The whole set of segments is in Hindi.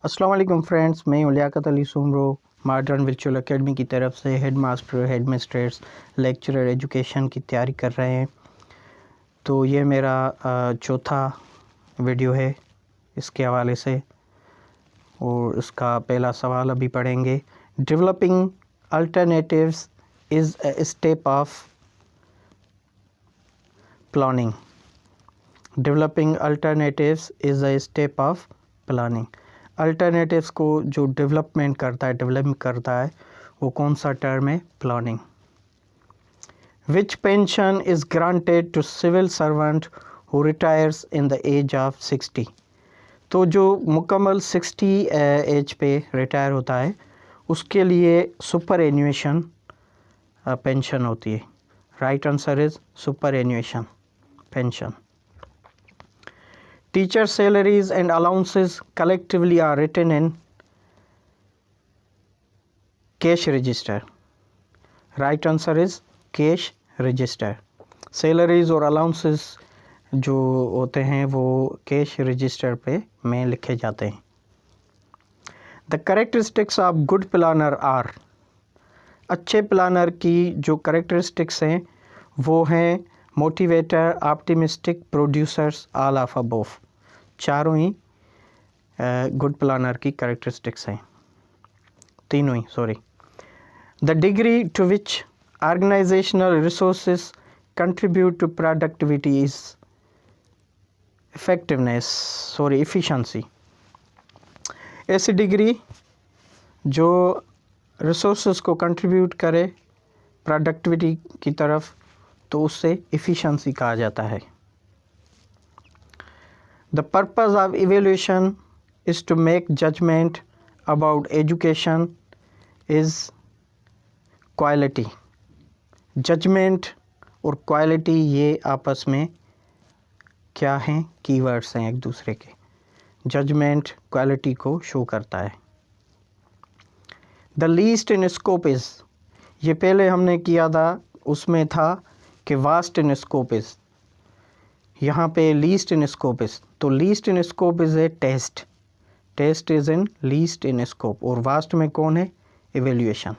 अस्सलाम वालेकुम फ्रेंड्स, मैं हूं Liaquat Ali Soomro. Modern virtual academy की तरफ से head master, head mistress, lecturer education की तैयारी कर रहे हैं। तो ये मेरा चौथा वीडियो है इसके हवाले से, और इसका पहला सवाल अभी पढ़ेंगे। Developing alternatives is a step of planning. Developing alternatives is a step of planning. Alternatives को जो डेवलपमेंट करता है, डेवलप करता है, वो कौन सा टर्म है? Planning. Which pension is granted to civil servant who retires in the age of 60। तो जो मुकम्मल 60 एज पे रिटायर होता है उसके लिए सुपर एन्यूएशन पेंशन होती है। Right answer is superannuation pension. Teacher salaries and allowances collectively are written in cash register. Right answer is cash register. Salaries और allowances जो होते हैं वो cash register पे में लिखे जाते हैं। The characteristics of good planner are, अच्छे प्लानर की जो characteristics हैं वो हैं motivator, optimistic, producers, all of above. चारों ही गुड प्लानर की कैरेक्टरिस्टिक्स हैं, तीनों ही, sorry. The degree to which organisational resources contribute to productivity is effectiveness, sorry efficiency. ऐसी डिग्री जो रिसोर्सेज को कंट्रीब्यूट करे प्रोडक्टिविटी की तरफ, तो उससे इफ़िशंसी कहा जाता है। The purpose of evaluation is to make judgement about education is quality. Judgement और क्वालिटी ये आपस में क्या हैं? कीवर्ड्स हैं एक दूसरे के। जजमेंट क्वालिटी को शो करता है। The least in scope is, ये पहले हमने किया था, उसमें था कि वास्ट इन स्कोप इज़, यहाँ पे लीस्ट इन स्कोप इज़। तो least in scope is a test, test is in least in scope, और वास्ट में कौन है? Evaluation.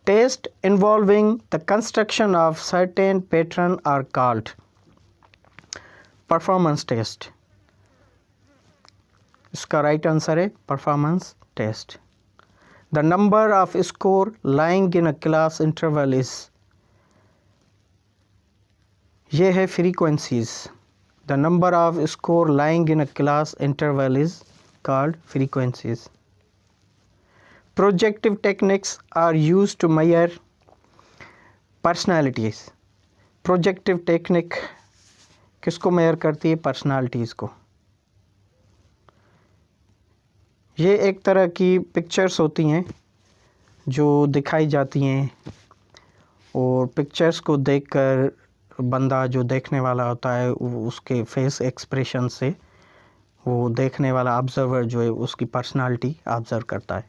Test involving the construction of certain pattern are called performance test. इसका राइट आंसर है performance test. The number of score lying in a class interval is, ये है frequencies. The number of score lying in a class interval is called frequencies. Projective techniques are used to measure personalities. Projective technique किसको मेजर करती है? पर्सनालिटीज़ को। ये एक तरह की पिक्चर्स होती हैं जो दिखाई जाती हैं, और पिक्चर्स को देखकर बंदा जो देखने वाला होता है उसके फेस एक्सप्रेशन से वो देखने वाला ऑब्जर्वर जो है उसकी पर्सनालिटी ऑब्जर्व करता है।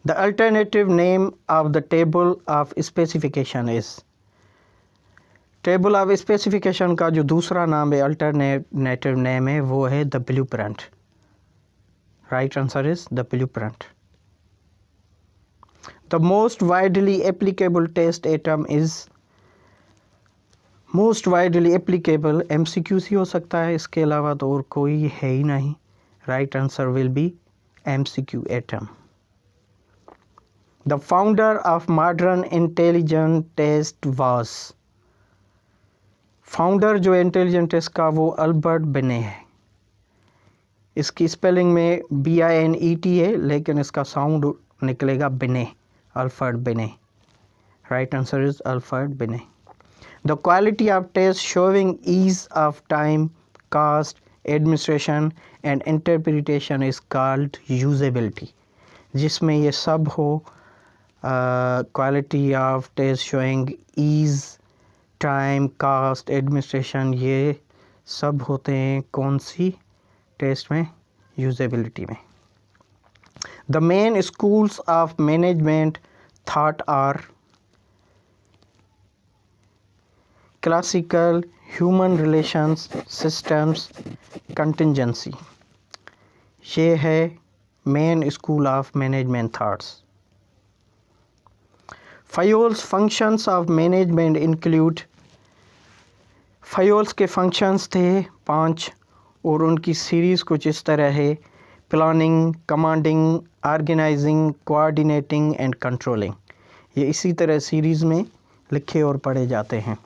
The alternative name of the table of specification is, table of specification का जो दूसरा नाम है, अल्टरनेटिव नेम है, वो है the blueprint. Right answer is the blueprint. The most widely applicable test item is, most widely applicable MCQ हो सकता है, इसके अलावा तो और कोई है ही नहीं। Right answer will be MCQ item. The founder of modern intelligent test was, founder जो इंटेलिजेंट टेस्ट का वो अल्बर्ट बिने है। इसकी स्पेलिंग में BINET है, लेकिन इसका साउंड निकलेगा बिने, अल्फर्ड बिने। राइट आंसर इज अल्फर्ड बिने। The quality of test showing ease of time, cost, administration and interpretation is called usability. जिसमें ये सब हो, quality of test showing ease, time, cost, administration, ये सब होते हैं कौन सी टेस्ट में? usability में। The main schools of management thought are classical, human relations systems contingency, ये है main school of management thoughts. Fayol's functions of management include, Fayol's के फंक्शंस थे 5 और उनकी सीरीज़ कुछ इस तरह है: planning, commanding, organising, coordinating and controlling. ये इसी तरह सीरीज़ में लिखे और पढ़े जाते हैं।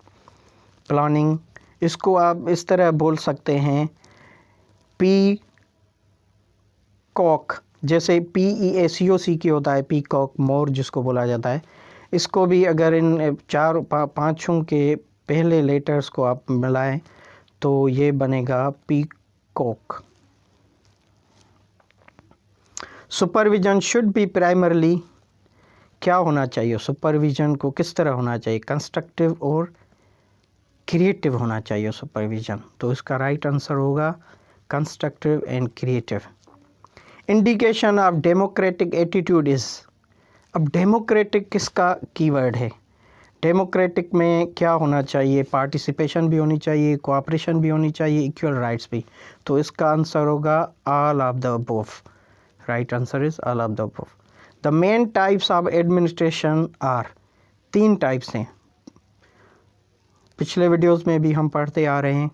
प्लानिंग, इसको आप इस तरह बोल सकते हैं पी कॉक, जैसे PEACOC की होता है पी कॉक मोर जिसको बोला जाता है। इसको भी अगर इन 4-5 के पहले लेटर्स को आप मिलाएं तो ये बनेगा peacock. Supervision should be primarily, क्या होना चाहिए सुपरविजन को, किस तरह होना चाहिए, कंस्ट्रक्टिव और क्रिएटिव होना चाहिए सुपरविजन। तो इसका राइट आंसर होगा constructive and creative. Indication of democratic attitude is, अब डेमोक्रेटिक किसका कीवर्ड है? डेमोक्रेटिक में क्या होना चाहिए? पार्टिसिपेशन भी होनी चाहिए, कोऑपरेशन भी होनी चाहिए, इक्वल राइट्स भी। तो इसका आंसर होगा all of the above. Right answer is all of the above. The main types of administration are, 3 types हैं, पिछले वीडियोस में भी हम पढ़ते आ रहे हैं,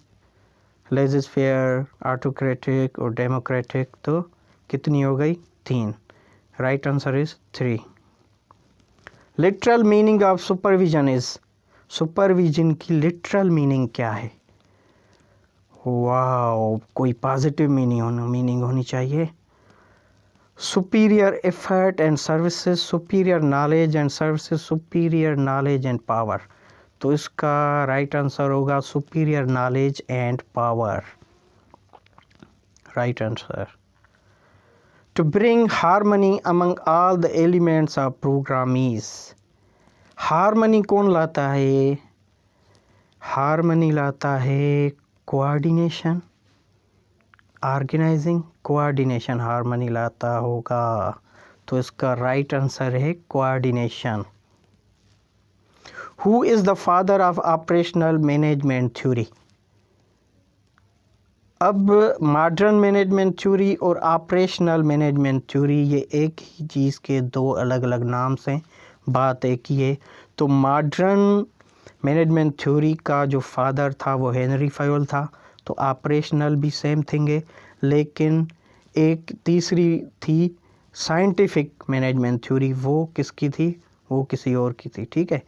लेजिस्फेयर, ऑटोक्रेटिक और डेमोक्रेटिक। तो कितनी हो गई? 3। Right answer is 3। Literal meaning of supervision is, supervision की लिटरल मीनिंग क्या है? वाओ, कोई पॉजिटिव मीनिंग होनी चाहिए। Superior effort and services, superior knowledge and services, superior knowledge and power. तो इसका राइट आंसर होगा superior knowledge and power. Right answer. To bring harmony among all the elements of programme is, harmony कौन लाता है? हार्मनी लाता है कोऑर्डिनेशन, ऑर्गेनाइजिंग, कोऑर्डिनेशन हार्मनी लाता होगा। तो इसका राइट आंसर है coordination. Who is the father of operational management theory? अब मॉडर्न मैनेजमेंट थ्योरी और ऑपरेशनल मैनेजमेंट थ्योरी ये एक ही चीज़ के 2 अलग अलग नाम से, बात एक ही है। तो मॉडर्न मैनेजमेंट थ्योरी का जो फादर था वो हेनरी फायोल था। तो ऑपरेशनल भी सेम थिंग है, लेकिन एक तीसरी थी साइंटिफिक मैनेजमेंट थ्योरी, वो किसकी थी? वो किसी और की थी, ठीक है,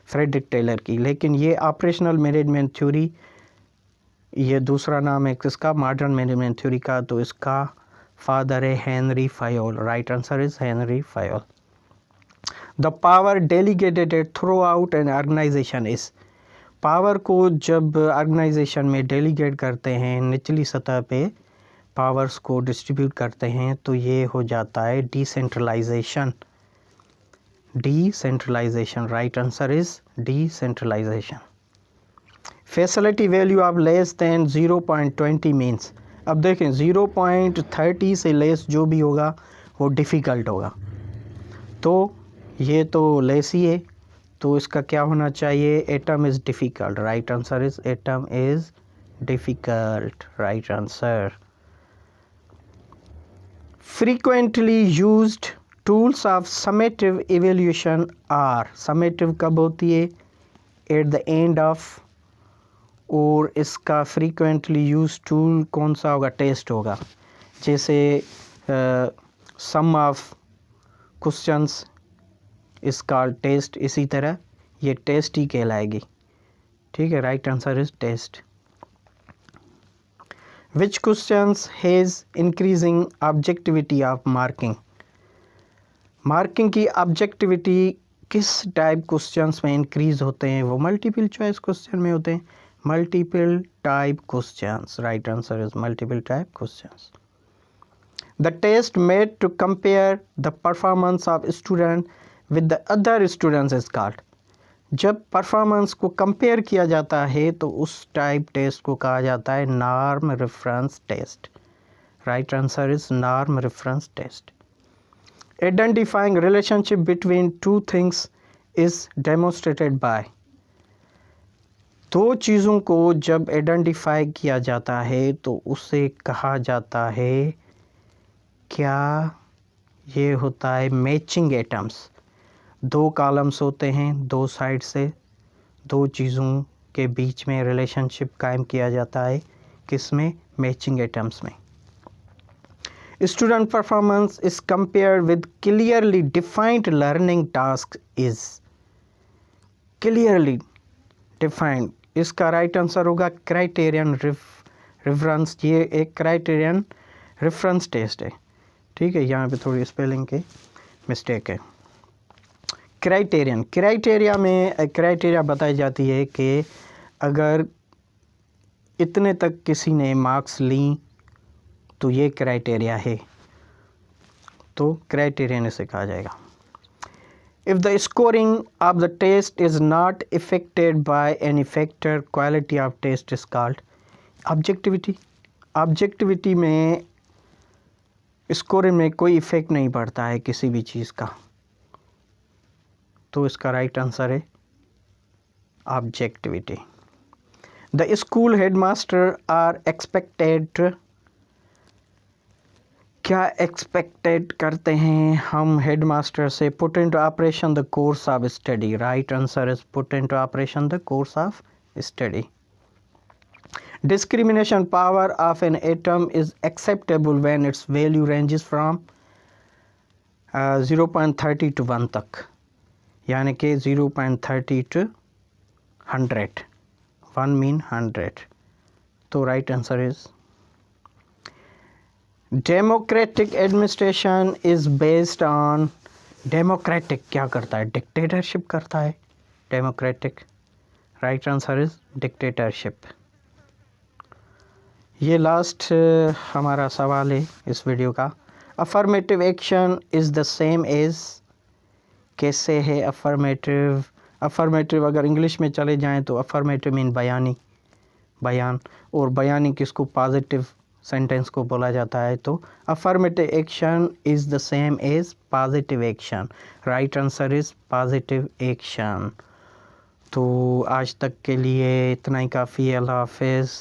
फ्रेडरिक टेलर की। लेकिन ये ऑपरेशनल मैनेजमेंट थ्योरी, ये दूसरा नाम है किसका? मॉडर्न मैनेजमेंट थ्योरी का। तो इसका फादर है Henry Fayol. Right answer is Henry Fayol. The power delegated throughout an organisation is, power को जब ऑर्गेनाइजेशन में डेलीगेट करते हैं, निचली सतह पे पावर्स को डिस्ट्रीब्यूट करते हैं, तो ये हो जाता है decentralisation. Decentralisation, right answer is decentralisation. Facility value of less than 0.20 means, अब देखें 0.30 से लेस जो भी होगा वो डिफ़िकल्ट होगा। तो ये तो लेस ही है, तो इसका क्या होना चाहिए? Item is difficult. Right answer is item is difficult. Right answer. Frequently used tools of summative evaluation are, summative कब होती है? एट द एंड ऑफ, और इसका फ्रीक्वेंटली यूज टूल कौन सा होगा? टेस्ट होगा। जैसे sum of questions is called test, इसी तरह ये टेस्ट ही कहलाएगी, ठीक है। Right answer is test. Which questions has increasing objectivity of marking, marking की ऑब्जेक्टिविटी किस टाइप क्वेश्चंस में इंक्रीज होते हैं? वो मल्टीपल चॉइस क्वेश्चन में होते हैं, multiple type questions. Right answer is multiple type questions. The test made to compare the performance of student with the other students is called, जब परफॉर्मेंस को कंपेयर किया जाता है तो उस टाइप टेस्ट को कहा जाता है norm reference test. Right answer is norm reference test. Identifying relationship between 2 things is demonstrated by, दो चीज़ों को जब आइडेंटिफाई किया जाता है तो उसे कहा जाता है, क्या ये होता है मैचिंग एटम्स। दो कॉलम्स होते हैं, दो साइड से दो चीज़ों के बीच में रिलेशनशिप कायम किया जाता है, किसमें? मैचिंग एटम्स में। Student performance is compared with clearly defined learning task is. Clearly defined, इसका राइट आंसर होगा क्राइटेरियन रेफरेंस। ये एक क्राइटेरियन रेफरेंस टेस्ट है, ठीक है। यहाँ पे थोड़ी स्पेलिंग के मिस्टेक है। क्राइटेरिया में क्राइटेरिया बताई जाती है कि अगर इतने तक किसी ने मार्क्स ली तो ये क्राइटेरिया है, तो क्राइटेरियन इसे कहा जाएगा। If the scoring of the test is not affected by any factor, quality of test is called objectivity. Objectivity में स्कोरिंग में कोई इफेक्ट नहीं पड़ता है किसी भी चीज़ का, तो इसका राइट आंसर है objectivity. The school headmaster are expected, क्या एक्सपेक्टेड करते हैं हम हेडमास्टर से? Put into operation the course of study. Right answer is put into operation the course of study. Discrimination power of an atom is acceptable when its value ranges from 0.30 to 1 तक, यानी कि 0.30 to 100, 1 mean 100, तो right answer is democratic administration is based on. Democratic क्या करता है? डिक्टेटरशिप करता है democratic. Right answer is dictatorship. ये लास्ट हमारा सवाल है इस वीडियो का। Affirmative action is the same as, कैसे है अफर्मेटिव? अफर्मेटिव अगर इंग्लिश में चले जाएं तो अफर्मेटिव मीन बयानी, बयान, और बयानी किसको? पॉजिटिव सेंटेंस को बोला जाता है। तो affirmative action is the same as positive action. Right answer is positive action. तो आज तक के लिए इतना ही काफ़ी है। अल्लाह हाफिज़।